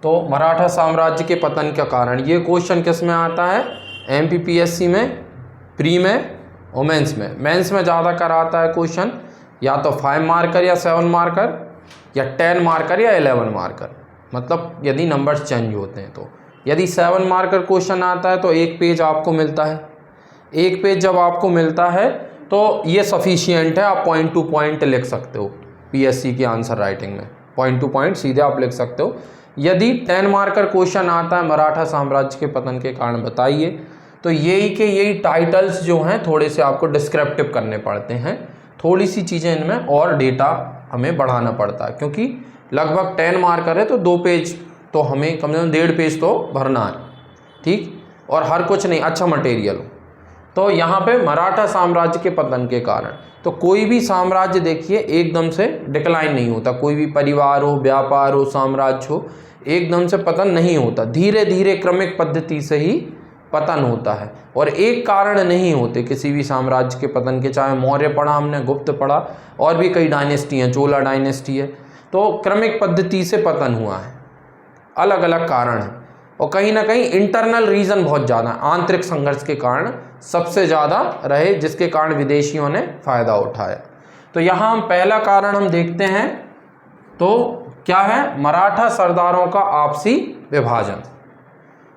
तो मराठा साम्राज्य के पतन का कारण, ये क्वेश्चन किस में आता है, MPPSC में, प्री में और मेंस में। मेंस में ज़्यादा कराता है क्वेश्चन, या तो 5 मार्कर या 7 मार्कर या 10 मार्कर या 11 मार्कर, मतलब यदि नंबर्स चेंज होते हैं तो। यदि 7 मार्कर क्वेश्चन आता है तो 1 पेज आपको मिलता है। 1 पेज जब आपको मिलता है तो ये सफिशियंट है, आप पॉइंट टू पॉइंट लिख सकते हो PSC की आंसर राइटिंग में, पॉइंट टू पॉइंट सीधे आप लिख सकते हो। यदि 10 मार्कर क्वेश्चन आता है मराठा साम्राज्य के पतन के कारण बताइए, तो यही टाइटल्स जो हैं थोड़े से आपको डिस्क्रिप्टिव करने पड़ते हैं, थोड़ी सी चीज़ें इनमें और डेटा हमें बढ़ाना पड़ता है, क्योंकि लगभग 10 मार्कर है तो 2 पेज तो हमें कम से कम 1.5 पेज तो भरना है, ठीक, और हर कुछ नहीं, अच्छा मटेरियल हो। तो यहाँ पे मराठा साम्राज्य के पतन के कारण, तो कोई भी साम्राज्य देखिए एकदम से डिक्लाइन नहीं होता, कोई भी परिवार हो, व्यापार हो, साम्राज्य हो, एकदम से पतन नहीं होता, धीरे धीरे क्रमिक पद्धति से ही पतन होता है। और एक कारण नहीं होते किसी भी साम्राज्य के पतन के, चाहे मौर्य पढ़ा हमने, गुप्त पढ़ा, और भी कई डायनेस्टी हैं, चोला डायनेस्टी है, तो क्रमिक पद्धति से पतन हुआ है, अलग अलग कारण हैं। और कहीं ना कहीं इंटरनल रीज़न बहुत ज़्यादा है, आंतरिक संघर्ष के कारण सबसे ज़्यादा रहे, जिसके कारण विदेशियों ने फ़ायदा उठाया। तो यहाँ हम पहला कारण हम देखते हैं, तो क्या है, मराठा सरदारों का आपसी विभाजन।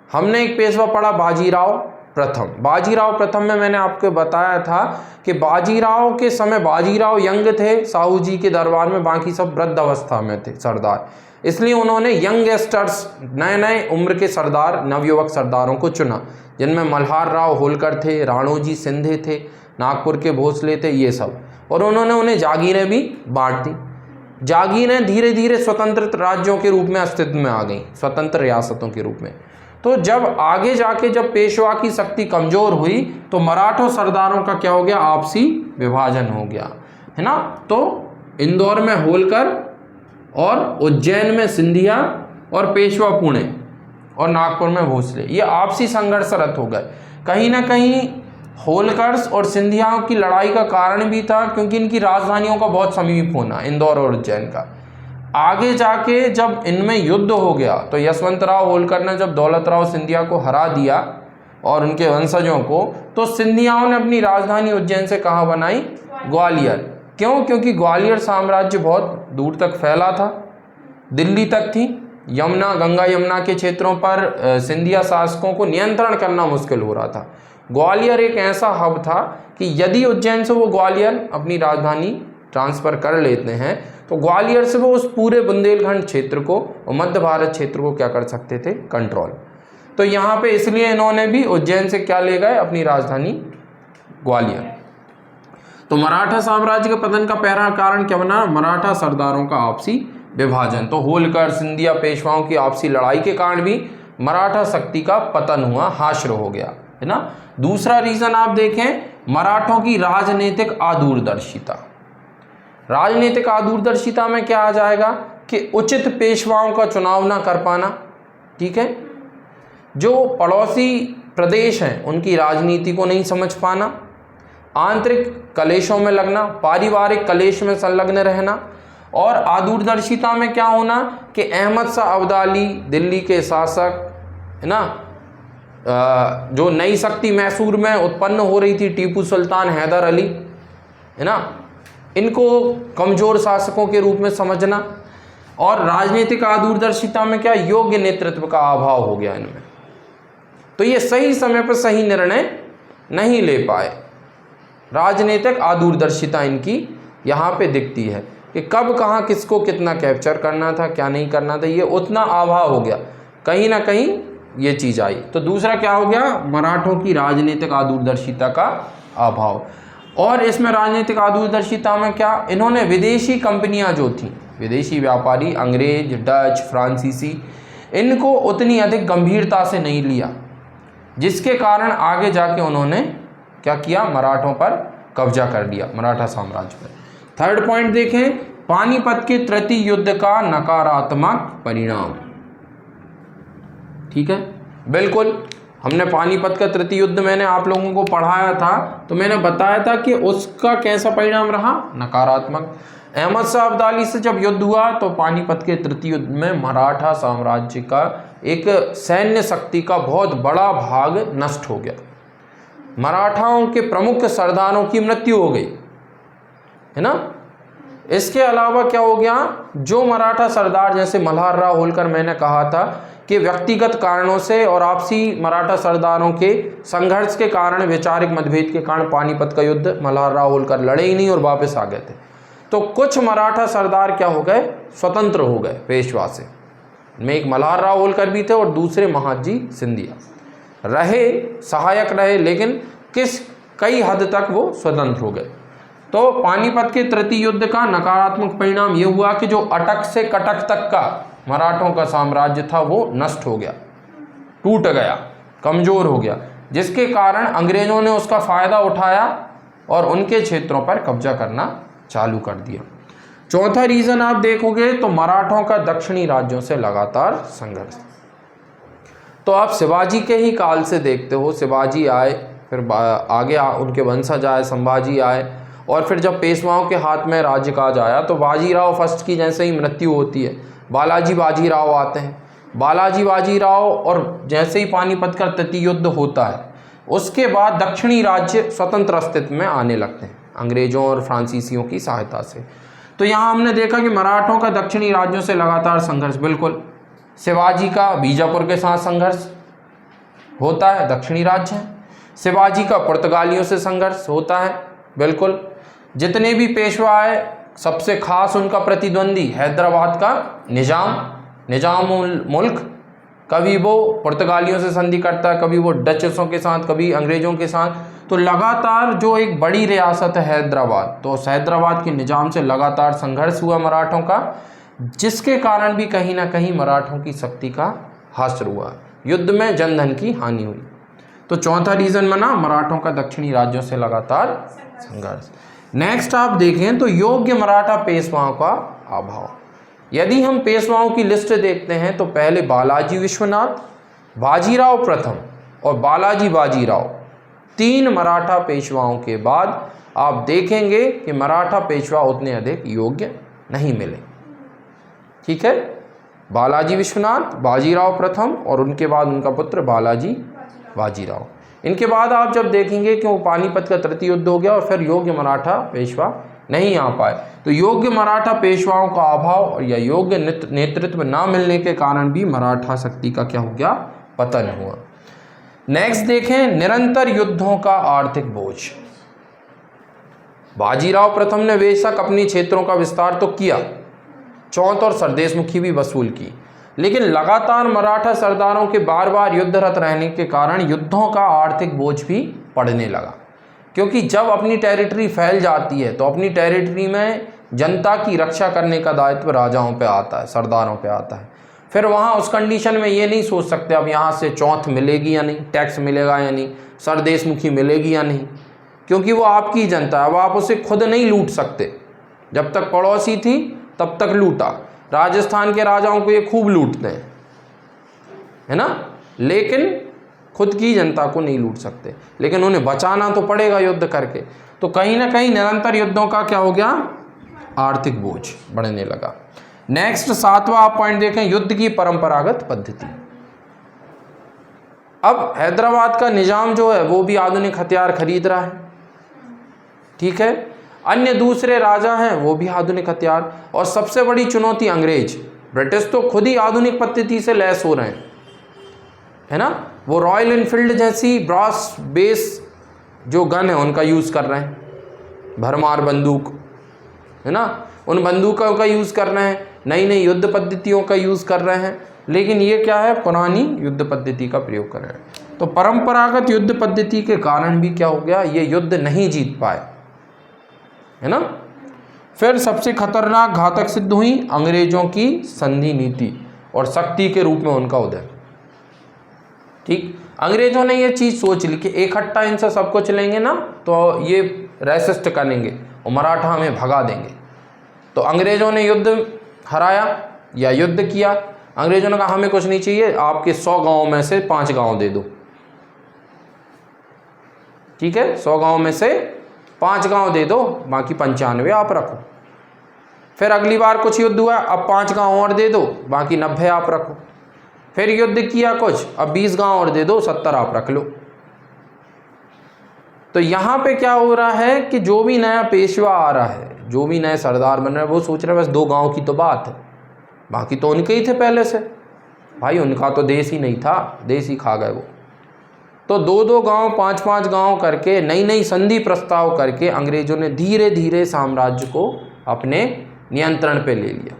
हमने एक पेशवा पढ़ा बाजीराव प्रथम। बाजीराव प्रथम में मैंने आपको बताया था कि बाजीराव के समय बाजीराव यंग थे साहू जी के दरबार में, बाकी सब वृद्ध अवस्था में थे सरदार, इसलिए उन्होंने यंगस्टर्स, नए नए उम्र के सरदार, नवयुवक सरदारों को चुना, जिनमें मल्हार राव होलकर थे, राणोजी सिंधे थे, नागपुर के भोसले थे, ये सब। और उन्होंने उन्हें जागीरें भी बांट दी। जागीरें धीरे धीरे स्वतंत्र राज्यों के रूप में अस्तित्व में आ गई, स्वतंत्र रियासतों के रूप में। तो जब आगे जाके जब पेशवा की शक्ति कमज़ोर हुई तो मराठा सरदारों का क्या हो गया, आपसी विभाजन हो गया, है ना। तो इंदौर में होलकर और उज्जैन में सिंधिया और पेशवा पुणे और नागपुर में भोसले, ये आपसी संघर्षरत हो गए। कहीं ना कहीं होलकर्स और सिंधियाओं की लड़ाई का कारण भी था क्योंकि इनकी राजधानियों का बहुत समीप होना, इंदौर और उज्जैन का। आगे जाके जब इनमें युद्ध हो गया तो यशवंतराव होलकर ने जब दौलतराव सिंधिया को हरा दिया और उनके वंशजों को, तो सिंधियाओं ने अपनी राजधानी उज्जैन से कहाँ बनाई, ग्वालियर। क्यों, क्योंकि ग्वालियर साम्राज्य बहुत दूर तक फैला था, दिल्ली तक थी, यमुना, गंगा यमुना के क्षेत्रों पर सिंधिया शासकों को नियंत्रण करना मुश्किल हो रहा था। ग्वालियर एक ऐसा हब था कि यदि उज्जैन से वो ग्वालियर अपनी राजधानी ट्रांसफ़र कर लेते हैं तो ग्वालियर से वो उस पूरे बुंदेलखंड क्षेत्र को और मध्य भारत क्षेत्र को क्या कर सकते थे, कंट्रोल। तो यहाँ पे इसलिए इन्होंने भी उज्जैन से क्या ले गए, अपनी राजधानी ग्वालियर। तो मराठा साम्राज्य के पतन का पहला कारण क्या बना, मराठा सरदारों का आपसी विभाजन। तो होलकर, सिंधिया, पेशवाओं की आपसी लड़ाई के कारण भी मराठा शक्ति का पतन हुआ, हाश्र हो गया, है ना। दूसरा रीज़न आप देखें, मराठों की राजनीतिक आदूरदर्शिता। राजनीतिक आदूरदर्शिता में क्या आ जाएगा कि उचित पेशवाओं का चुनाव ना कर पाना, ठीक है, जो पड़ोसी प्रदेश हैं उनकी राजनीति को नहीं समझ पाना, आंतरिक कलेशों में लगना, पारिवारिक कलेश में संलग्न रहना, और आदूरदर्शिता में क्या होना कि अहमद शाह अब्दाली, दिल्ली के शासक, है ना, जो नई शक्ति मैसूर में उत्पन्न हो रही थी, टीपू सुल्तान, हैदर अली, है ना, इनको कमज़ोर शासकों के रूप में समझना। और राजनीतिक आदूरदर्शिता में क्या, योग्य नेतृत्व का अभाव हो गया इनमें। तो ये सही समय पर सही निर्णय नहीं ले पाए। राजनीतिक आदूरदर्शिता इनकी यहाँ पे दिखती है कि कब कहाँ किसको कितना कैप्चर करना था, क्या नहीं करना था, ये उतना अभाव हो गया, कहीं ना कहीं ये चीज़ आई। तो दूसरा क्या हो गया, मराठों की राजनीतिक आदूरदर्शिता का अभाव। और इसमें राजनीतिक आदूरदर्शिता में क्या, इन्होंने विदेशी कंपनियां जो थीं, विदेशी व्यापारी, अंग्रेज, डच, फ्रांसीसी, इनको उतनी अधिक गंभीरता से नहीं लिया, जिसके कारण आगे जाके उन्होंने क्या किया, मराठों पर कब्जा कर लिया, मराठा साम्राज्य पर। थर्ड पॉइंट देखें, पानीपत के तृतीय युद्ध का नकारात्मक परिणाम। ठीक है, बिल्कुल, हमने पानीपत का तृतीय युद्ध मैंने आप लोगों को पढ़ाया था, तो मैंने बताया था कि उसका कैसा परिणाम रहा, नकारात्मक। अहमद शाह अब्दाली से जब युद्ध हुआ तो पानीपत के तृतीय युद्ध में मराठा साम्राज्य का एक सैन्य शक्ति का बहुत बड़ा भाग नष्ट हो गया। मराठाओं के प्रमुख सरदारों की मृत्यु हो गई, है ना। इसके अलावा क्या हो गया, जो मराठा सरदार जैसे मल्हारराव होलकर, मैंने कहा था कि व्यक्तिगत कारणों से और आपसी मराठा सरदारों के संघर्ष के कारण, वैचारिक मतभेद के कारण पानीपत का युद्ध मल्हारराव होलकर लड़े ही नहीं और वापस आ गए थे। तो कुछ मराठा सरदार क्या हो गए, स्वतंत्र हो गए पेशवा से। में एक मल्हारराव होलकर भी थे और दूसरे महादजी सिंधिया रहे, सहायक रहे, लेकिन कई हद तक वो स्वतंत्र हो गए। तो पानीपत के तृतीय युद्ध का नकारात्मक परिणाम ये हुआ कि जो अटक से कटक तक का मराठों का साम्राज्य था वो नष्ट हो गया, टूट गया, कमज़ोर हो गया, जिसके कारण अंग्रेज़ों ने उसका फ़ायदा उठाया और उनके क्षेत्रों पर कब्जा करना चालू कर दिया। चौथा रीज़न आप देखोगे तो मराठों का दक्षिणी राज्यों से लगातार संघर्ष। तो आप शिवाजी के ही काल से देखते हो, शिवाजी आए, फिर आगे उनके वंशज आए, संभाजी आए, और फिर जब पेशवाओं के हाथ में राज्यकाज आया तो बाजीराव फर्स्ट की जैसे ही मृत्यु होती है, बालाजी बाजीराव आते हैं। बालाजी बाजीराव और जैसे ही पानीपत का तृतीय युद्ध होता है, उसके बाद दक्षिणी राज्य स्वतंत्र अस्तित्व में आने लगते हैं अंग्रेज़ों और फ्रांसीसियों की सहायता से। तो यहाँ हमने देखा कि मराठों का दक्षिणी राज्यों से लगातार संघर्ष, बिल्कुल। शिवाजी का बीजापुर के साथ संघर्ष होता है, दक्षिणी राज्य है। शिवाजी का पुर्तगालियों से संघर्ष होता है, बिल्कुल। जितने भी पेशवा आए, सबसे खास उनका प्रतिद्वंदी हैदराबाद का निजाम मुल्क, कभी वो पुर्तगालियों से संधि करता है, कभी वो डचेसों के साथ, कभी अंग्रेज़ों के साथ। तो लगातार जो एक बड़ी रियासत है हैदराबाद, तो हैदराबाद के निजाम से लगातार संघर्ष हुआ मराठों का, जिसके कारण भी कहीं ना कहीं मराठों की शक्ति का हास्य हुआ, युद्ध में जनधन की हानि हुई। तो चौथा रीज़न बना मराठों का दक्षिणी राज्यों से लगातार संघर्ष। नेक्स्ट आप देखें तो योग्य मराठा पेशवाओं का अभाव। यदि हम पेशवाओं की लिस्ट देखते हैं तो पहले बालाजी विश्वनाथ, बाजीराव प्रथम और बालाजी बाजीराव, 3 मराठा पेशवाओं के बाद आप देखेंगे कि मराठा पेशवा उतने अधिक योग्य नहीं मिले। ठीक है, बालाजी विश्वनाथ, बाजीराव प्रथम और उनके बाद उनका पुत्र बालाजी बाजीराव। इनके बाद आप जब देखेंगे कि वो पानीपत का तृतीय युद्ध हो गया और फिर योग्य मराठा पेशवा नहीं आ पाए। तो योग्य मराठा पेशवाओं का अभाव या योग्य नेतृत्व ना मिलने के कारण भी मराठा शक्ति का क्या हो गया, पतन हुआ। नेक्स्ट देखें, निरंतर युद्धों का आर्थिक बोझ। बाजीराव प्रथम ने बेशक अपने क्षेत्रों का विस्तार तो किया, चौथ और सरदेशमुखी भी वसूल की, लेकिन लगातार मराठा सरदारों के बार बार युद्धरत रहने के कारण युद्धों का आर्थिक बोझ भी पड़ने लगा। क्योंकि जब अपनी टेरिटरी फैल जाती है तो अपनी टेरिटरी में जनता की रक्षा करने का दायित्व राजाओं पे आता है, सरदारों पे आता है। फिर वहाँ उस कंडीशन में ये नहीं सोच सकते अब यहाँ से चौथ मिलेगी या नहीं, टैक्स मिलेगा या नहीं, सरदेशमुखी मिलेगी या नहीं, क्योंकि वो आपकी जनता है, अब आप उसे खुद नहीं लूट सकते। जब तक पड़ोसी थी तब तक लूटा, राजस्थान के राजाओं को ये खूब लूटते हैं, है ना, लेकिन खुद की जनता को नहीं लूट सकते, लेकिन उन्हें बचाना तो पड़ेगा युद्ध करके। तो कहीं ना कहीं निरंतर युद्धों का क्या हो गया, आर्थिक बोझ बढ़ने लगा। नेक्स्ट 7वां आप पॉइंट देखें, युद्ध की परंपरागत पद्धति। अब हैदराबाद का निजाम जो है वो भी आधुनिक हथियार खरीद रहा है, ठीक है, अन्य दूसरे राजा हैं वो भी आधुनिक हथियार, और सबसे बड़ी चुनौती अंग्रेज, ब्रिटिश तो खुद ही आधुनिक पद्धति से लैस हो रहे हैं, है ना। वो रॉयल एनफील्ड जैसी ब्रास बेस जो गन है उनका यूज़ कर रहे हैं, भरमार बंदूक, है ना, उन बंदूकों का यूज़ कर रहे हैं, नई नई युद्ध पद्धतियों का यूज़ कर रहे हैं, लेकिन ये क्या है, पुरानी युद्ध पद्धति का प्रयोग कर रहे हैं। तो परंपरागत युद्ध पद्धति के कारण भी क्या हो गया, ये युद्ध नहीं जीत पाए, है ना। फिर सबसे खतरनाक घातक सिद्ध हुई अंग्रेजों की संधि नीति और शक्ति के रूप में उनका उदय। ठीक, अंग्रेजों ने ये चीज़ सोच ली कि इकट्ठा इनसे सब कुछ लेंगे ना तो ये रेसिस्ट करेंगे और मराठा हमें भगा देंगे। तो अंग्रेजों ने युद्ध हराया या युद्ध किया, अंग्रेजों ने कहा हमें कुछ नहीं चाहिए, आपके 100 गाँव में से 5 गाँव दे दो, ठीक है, 100 गाँव में से 5 गाँव दे दो, बाकी 95 आप रखो। फिर अगली बार कुछ युद्ध हुआ, अब 5 गांव और दे दो, बाकी 90 आप रखो। फिर युद्ध किया कुछ, अब 20 गांव और दे दो, 70 आप रख लो। तो यहाँ पे क्या हो रहा है कि जो भी नया पेशवा आ रहा है, जो भी नए सरदार बन रहे हैं, वो सोच रहे हैं बस 2 गांव की तो बात है, बाकी तो उनके ही थे पहले से। भाई उनका तो देश ही नहीं था, देश ही खा गए वो। तो 2-2 गांव, 5-5 गांव करके नई नई संधि प्रस्ताव करके अंग्रेजों ने धीरे धीरे साम्राज्य को अपने नियंत्रण पे ले लिया।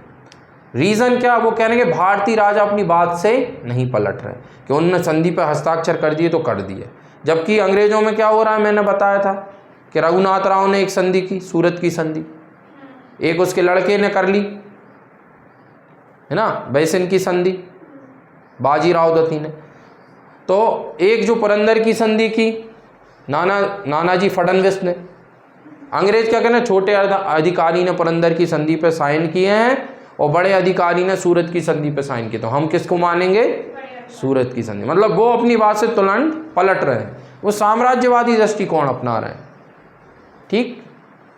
रीज़न क्या? वो कहने के भारतीय राजा अपनी बात से नहीं पलट रहे कि उन्होंने संधि पर हस्ताक्षर कर दिए तो कर दिए। जबकि अंग्रेजों में क्या हो रहा है, मैंने बताया था कि रघुनाथ राव ने एक संधि की, सूरत की संधि, एक उसके लड़के ने कर ली है ना, बैसिन की संधि, बाजीराव दत्ती ने। तो एक जो पुरंदर की संधि की नानाजी फडणवीस ने। अंग्रेज क्या कहना, छोटे अधिकारी ने पुरंदर की संधि पे साइन किए हैं और बड़े अधिकारी ने सूरत की संधि पे साइन किए, तो हम किसको मानेंगे? सूरत की संधि। मतलब वो अपनी बात से तुरंत पलट रहे हैं, वो साम्राज्यवादी दृष्टिकोण अपना रहे हैं। ठीक,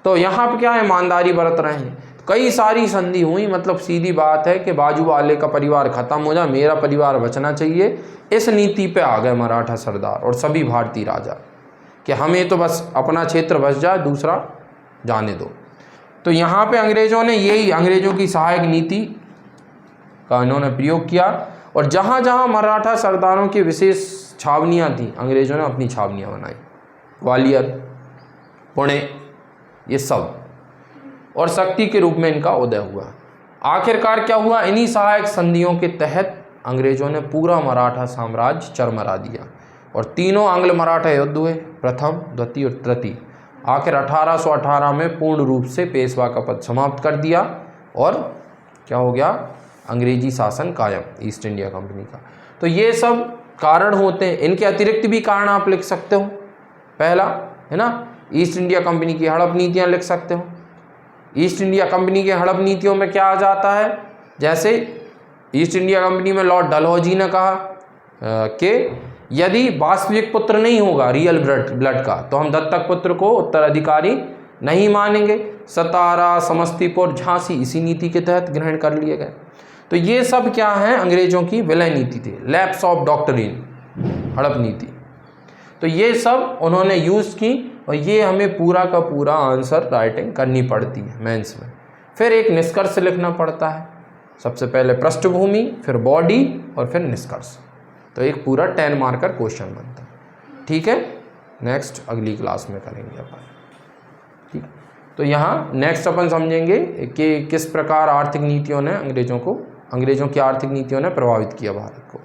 तो यहाँ पे क्या है, ईमानदारी बरत रहे हैं। कई सारी संधि हुई, मतलब सीधी बात है कि बाजू वाले का परिवार खत्म हो जाए, मेरा परिवार बचना चाहिए, इस नीति पे आ गए मराठा सरदार और सभी भारतीय राजा कि हमें तो बस अपना क्षेत्र बच जाए, दूसरा जाने दो। तो यहाँ पे अंग्रेजों ने यही अंग्रेजों की सहायक नीति का इन्होंने प्रयोग किया और जहाँ जहाँ मराठा सरदारों की विशेष छावनियाँ थीं, अंग्रेजों ने अपनी छावनियाँ बनाई, ग्वालियर, पुणे, ये सब, और शक्ति के रूप में इनका उदय हुआ। आखिरकार क्या हुआ, इन्हीं सहायक संधियों के तहत अंग्रेजों ने पूरा मराठा साम्राज्य चरमरा दिया और तीनों आंग्ल मराठा युद्ध हुए, प्रथम, द्वितीय और तृतीय। आखिर 1818 में पूर्ण रूप से पेशवा का पद समाप्त कर दिया और क्या हो गया, अंग्रेजी शासन कायम, ईस्ट इंडिया कंपनी का। तो ये सब कारण होते हैं। इनके अतिरिक्त भी कारण आप लिख सकते हो। पहला है ना, ईस्ट इंडिया कंपनी की हड़प नीतियाँ लिख सकते हो। ईस्ट इंडिया कंपनी के हड़प नीतियों में क्या आ जाता है, जैसे ईस्ट इंडिया कंपनी में लॉर्ड डलहौजी ने कहा कि यदि वास्तविक पुत्र नहीं होगा रियल ब्लड का, तो हम दत्तक पुत्र को उत्तराधिकारी नहीं मानेंगे। सतारा, समस्तीपुर, झांसी इसी नीति के तहत ग्रहण कर लिए गए। तो ये सब क्या है, अंग्रेजों की विलय नीति थी, लैप्स ऑफ डॉक्ट्रिन, हड़प नीति। तो ये सब उन्होंने यूज़ की और ये हमें पूरा का पूरा आंसर राइटिंग करनी पड़ती है मेंस में। फिर एक निष्कर्ष लिखना पड़ता है, सबसे पहले पृष्ठभूमि, फिर बॉडी और फिर निष्कर्ष। तो एक पूरा 10 मार्कर क्वेश्चन बनता है। ठीक है, नेक्स्ट अगली क्लास में करेंगे अपन। ठीक, तो यहाँ नेक्स्ट अपन समझेंगे कि किस प्रकार आर्थिक नीतियों ने अंग्रेजों की आर्थिक नीतियों ने प्रभावित किया भारत को।